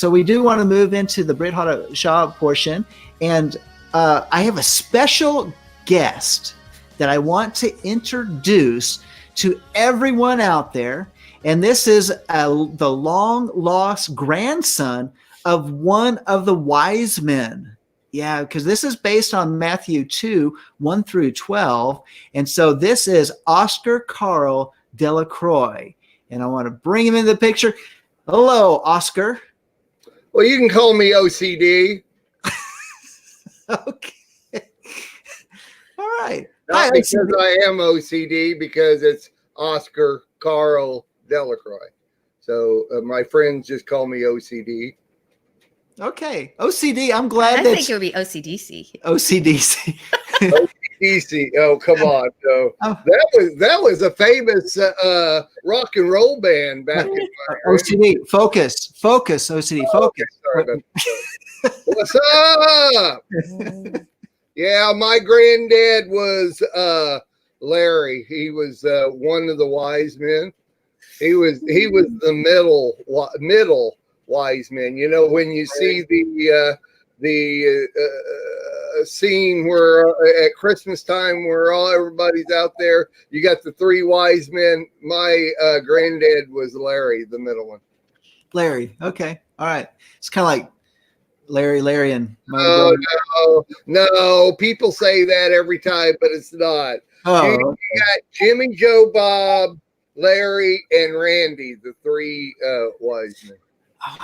so we do want to move into the Brit Hadashah portion, and I have a special guest that I want to introduce to everyone out there, and this is the long lost grandson of one of the wise men. Yeah, because this is based on Matthew 2, 1 through 12. And so this is Oscar Carl Delacroix. And I want to bring him into the picture. Hello, Oscar. Well, you can call me OCD. Okay. All right. Not Hi, because OCD. I am OCD, because it's Oscar Carl Delacroix. So my friends just call me OCD. Okay. OCD, I'm glad I think it would be OCDC. OCDC. OCDC. Oh, come on. So Oh. that was a famous rock and roll band back in my OCD. Focus, OCD, focus. Sorry about that. What's up? Yeah, my granddad was Larry. He was one of the wise men. He was the middle wise men. You know, when you see the scene where at Christmas time where everybody's out there, you got the three wise men. My granddad was Larry, the middle one. Larry. Okay. All right. It's kind of like Larry and No. People say that every time, but it's not. Oh, You got Jimmy, Joe, Bob, Larry, and Randy, the three wise men. Oh,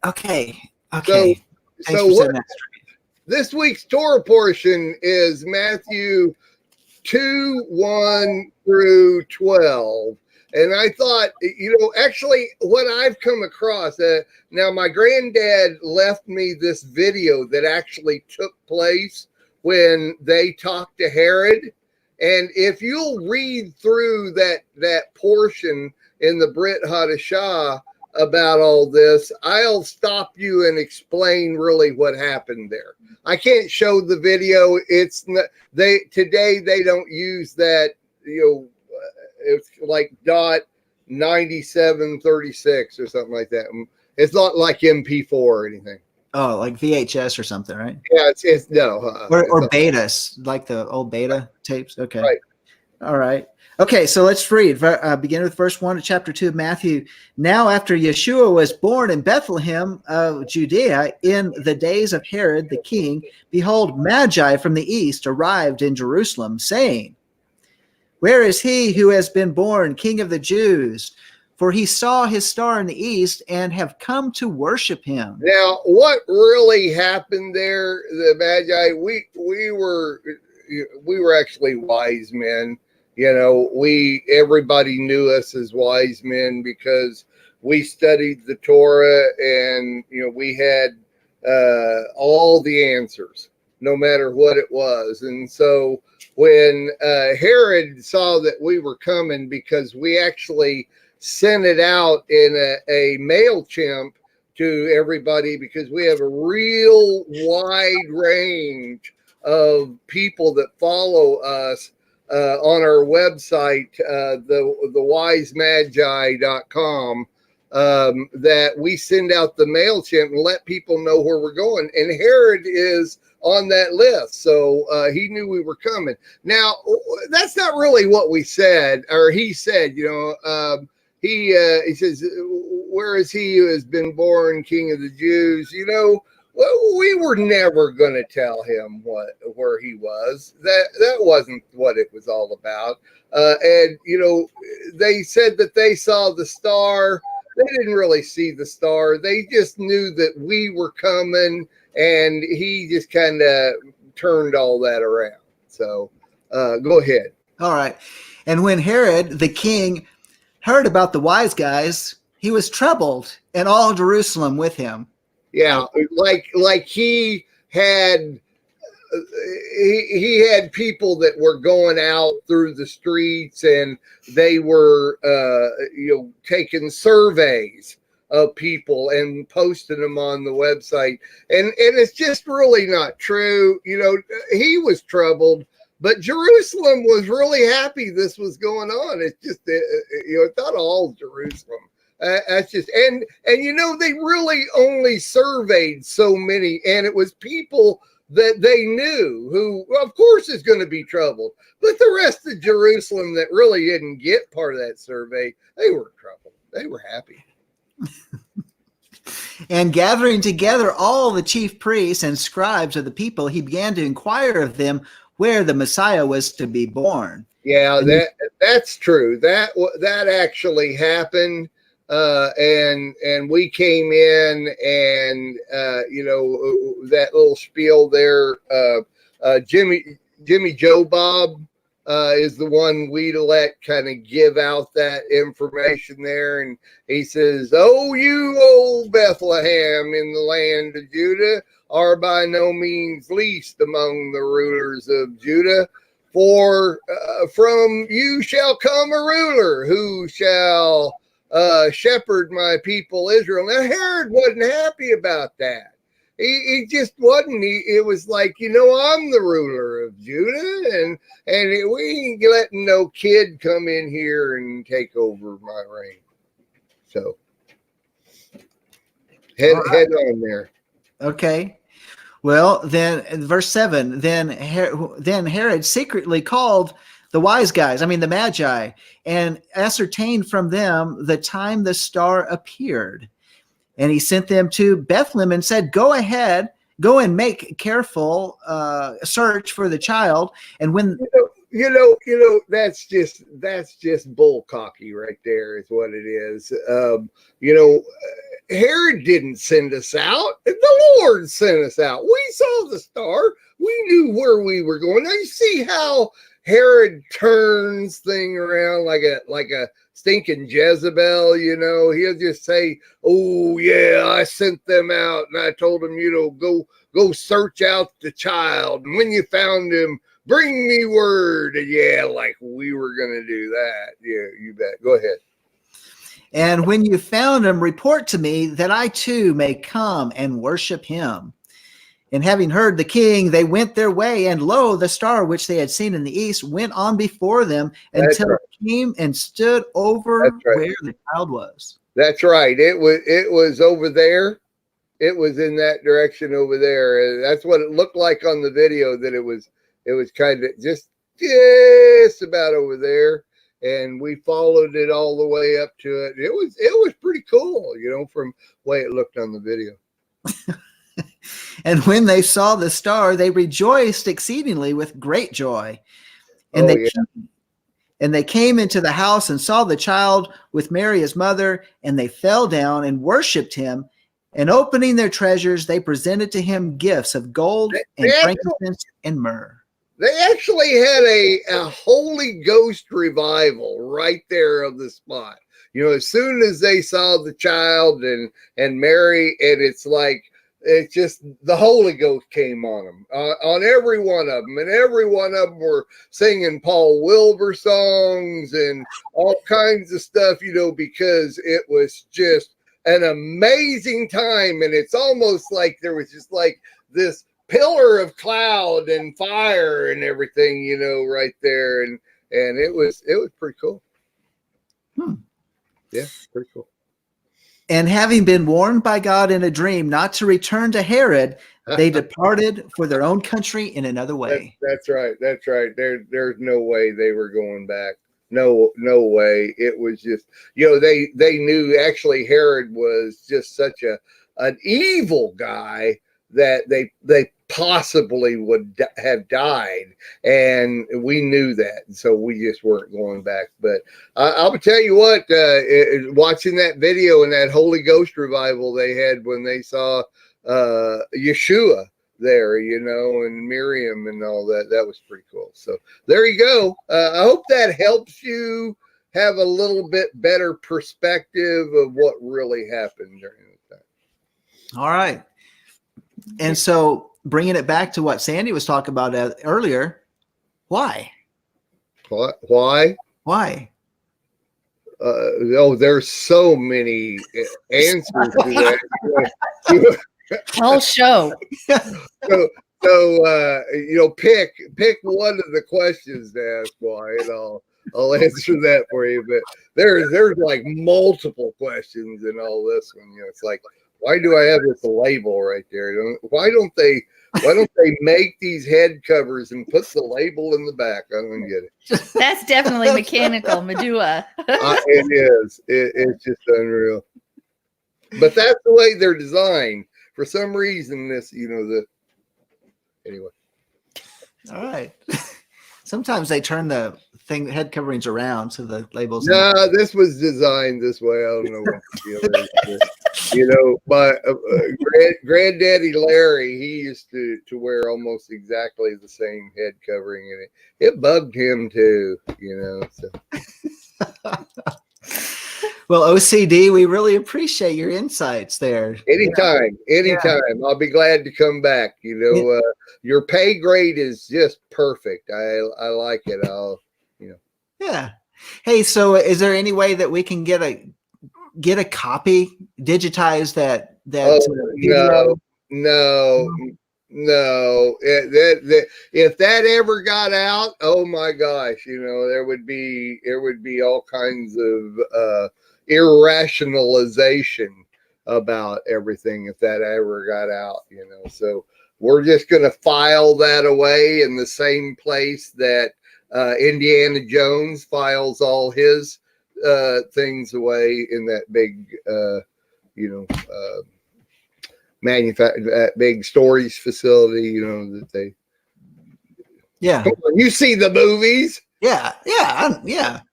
okay. Thanks So for saying what, that. this week's Torah portion is Matthew 2, 1 through 12. And I thought, actually what I've come across, now my granddad left me this video that actually took place when they talked to Herod. And if you'll read through that portion in the Brit Hadashah about all this, I'll stop you and explain really what happened there. I can't show the video. It's not, today they don't use that, it's like .9736 or something like that. It's not like MP4 or anything. Oh, like VHS or something, right? Yeah, it's no. Or betas, like the old beta tapes. Okay. Right. All right. Okay, so let's read. Begin with verse 1 of chapter 2 of Matthew. Now, after Yeshua was born in Bethlehem of Judea in the days of Herod the king, behold, Magi from the east arrived in Jerusalem, saying, "Where is he who has been born King of the Jews? For he saw his star in the east and have come to worship him." Now, what really happened there, the Magi, we were actually wise men. Everybody knew us as wise men because we studied the Torah, and we had all the answers, no matter what it was. And so when Herod saw that we were coming, because we actually sent it out in a MailChimp to everybody, because we have a real wide range of people that follow us on our website, thewisemagi.com, that we send out the MailChimp and let people know where we're going. And Herod is on that list, so he knew we were coming. Now, that's not really what we said, or he said. He says, "Where is he who has been born King of the Jews?" We were never going to tell him where he was. That wasn't what it was all about. And they said that they saw the star. They didn't really see the star. They just knew that we were coming, and he just kind of turned all that around. So go ahead. All right. And when Herod the king heard about the wise guys, he was troubled, and all Jerusalem with him. Yeah, like he had people that were going out through the streets, and they were taking surveys of people and posting them on the website, and it's just really not true. He was troubled, but Jerusalem was really happy this was going on. It's just it's not all Jerusalem. That's just and they really only surveyed so many, and it was people that they knew who, of course, is going to be troubled. But the rest of Jerusalem that really didn't get part of that survey, they were troubled. They were happy. And gathering together all the chief priests and scribes of the people, he began to inquire of them where the Messiah was to be born. Yeah, that's true. That actually happened. And we came in, and that little spiel there. Jimmy Joe Bob is the one we let kind of give out that information there, and he says, "Oh, you old Bethlehem in the land of Judah are by no means least among the rulers of Judah. For from you shall come a ruler who shall shepherd my people Israel." Now Herod wasn't happy about that. He just wasn't. It was like, I'm the ruler of Judah, and we ain't letting no kid come in here and take over my reign. So head on there. Okay. Well, then verse 7, then Herod secretly called the wise guys, the Magi, and ascertained from them the time the star appeared. And he sent them to Bethlehem and said, "Go ahead, go and make careful search for the child." And when that's just bull cocky right there is what it is. Herod didn't send us out. The Lord sent us out. We saw the star. We knew where we were going. Now you see how Herod turns thing around like a stinking Jezebel. He'll just say, "Oh yeah, I sent them out, and I told them, go search out the child, and when you found him, bring me word." And yeah, like we were gonna do that. Yeah, you bet. Go ahead. "And when you found him, report to me that I too may come and worship him." And having heard the king, they went their way, and lo, the star which they had seen in the east went on before them until it came and stood over where the child was. That's right. It was over there. It was in that direction over there. And that's what it looked like on the video, that it was kind of just about over there. And we followed it all the way up to it. It was pretty cool, from the way it looked on the video. And when they saw the star, they rejoiced exceedingly with great joy. And they came into the house and saw the child with Mary his mother, and they fell down and worshipped him. And opening their treasures, they presented to him gifts of gold and frankincense and myrrh. They actually had a Holy Ghost revival right there of the spot. As soon as they saw the child and Mary, and it's just the Holy Ghost came on them, on every one of them. And every one of them were singing Paul Wilbur songs and all kinds of stuff, because it was just an amazing time. And it's almost like there was just like this pillar of cloud and fire and everything, right there. And it was pretty cool. Yeah, pretty cool. And having been warned by God in a dream not to return to Herod, they departed for their own country in another way. That's right. That's right. There's no way they were going back. No way. It was just, they knew actually Herod was just such an evil guy that they possibly would have died, and we knew that, and so we just weren't going back. But I'll tell you what, watching that video and that Holy Ghost revival they had when they saw Yeshua there, and Miriam and all that was pretty cool. So there you go. I hope that helps you have a little bit better perspective of what really happened during the time. All right. And so bringing it back to what Sandy was talking about earlier, why? Why? Why? There's so many answers to that. Whole show. So pick one of the questions to ask why and all. I'll answer that for you. But there's like multiple questions in all this one. It's like, why do I have this label right there? Why don't they make these head covers and put the label in the back? I don't get it. That's definitely mechanical, Medua. It is. It's just unreal. But that's the way they're designed. For some reason, anyway. All right. Sometimes they turn the head coverings around so the labels. No, this was designed this way. I don't know what the deal is. My granddaddy Larry, he used to wear almost exactly the same head covering, and it bugged him too. So. Well, OCD, we really appreciate your insights there. Anytime. Yeah. I'll be glad to come back. Your pay grade is just perfect. I like it. Yeah. Hey, so is there any way that we can get a copy, digitize that video? No. If that ever got out, oh my gosh, there would be all kinds of irrationalization about everything if that ever got out. So we're just going to file that away in the same place that Indiana Jones files all his things away in that big big storage facility, that they. Yeah. Come on, you see the movies? Yeah.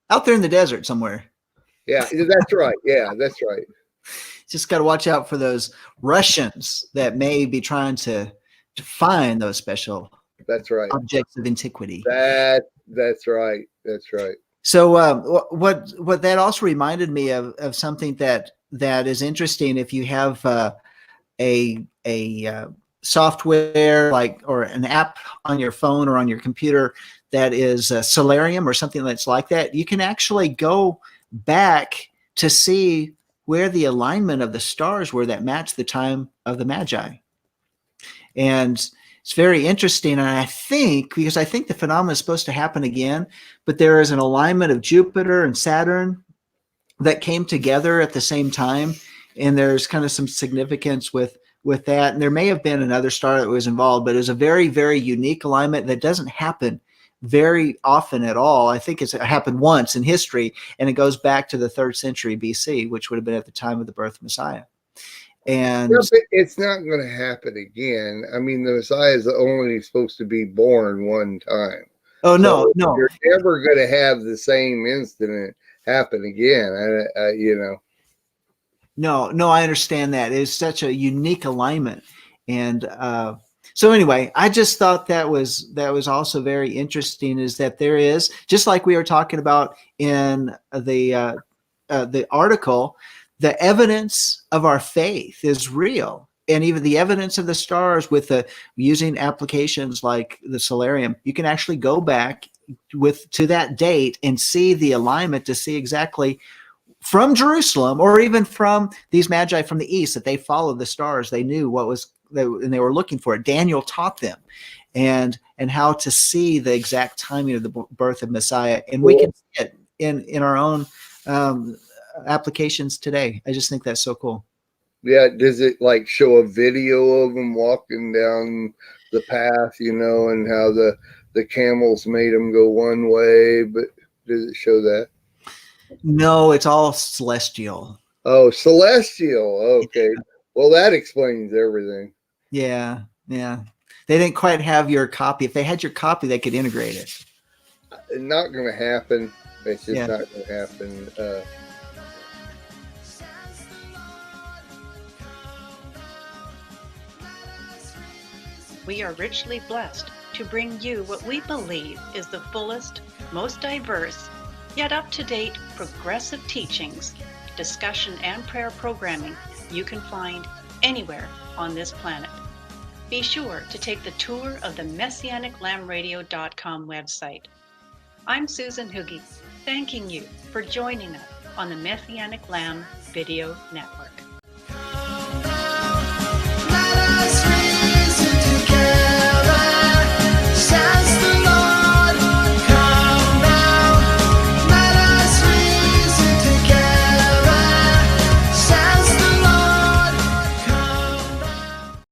Out there in the desert somewhere. Yeah, that's right. Yeah, that's right. Just got to watch out for those Russians that may be trying to find those special. That's right. Objects of antiquity. That's right. That's right. So what that also reminded me of something that is interesting. If you have a software or an app on your phone or on your computer that is Solarium or something that's like that, you can actually go back to see where the alignment of the stars were that match the time of the Magi. And it's very interesting. And I think the phenomenon is supposed to happen again, but there is an alignment of Jupiter and Saturn that came together at the same time. And there's kind of some significance with that. And there may have been another star that was involved, but it was a very, very unique alignment that doesn't happen very often at all. I think it's happened once in history, and it goes back to the 3rd century BC, which would have been at the time of the birth of Messiah. And it's not going to happen again. I mean, the Messiah is only supposed to be born one time. Oh, no. You're never going to have the same incident happen again. No, I understand that. It's such a unique alignment. And so anyway, I just thought that was also very interesting, is that there is, just like we were talking about in the article, the evidence of our faith is real. And even the evidence of the stars with using applications like the Solarium, you can actually go back to that date and see the alignment to see exactly from Jerusalem, or even from these Magi from the east, that they followed the stars. They knew and they were looking for it. Daniel taught them and how to see the exact timing of the birth of Messiah. And we can see it in our own applications today. I just think that's so cool. Yeah. Does it show a video of them walking down the path, and how the camels made them go one way, but does it show that? No, it's all celestial. Oh, celestial. Okay. Well, that explains everything. Yeah. They didn't quite have your copy. If they had your copy, they could integrate it. Not going to happen. It's just not going to happen. We are richly blessed to bring you what we believe is the fullest, most diverse, yet up-to-date progressive teachings, discussion, and prayer programming you can find anywhere on this planet. Be sure to take the tour of the MessianicLambRadio.com website. I'm Susan Hoogie, thanking you for joining us on the Messianic Lamb Video Network.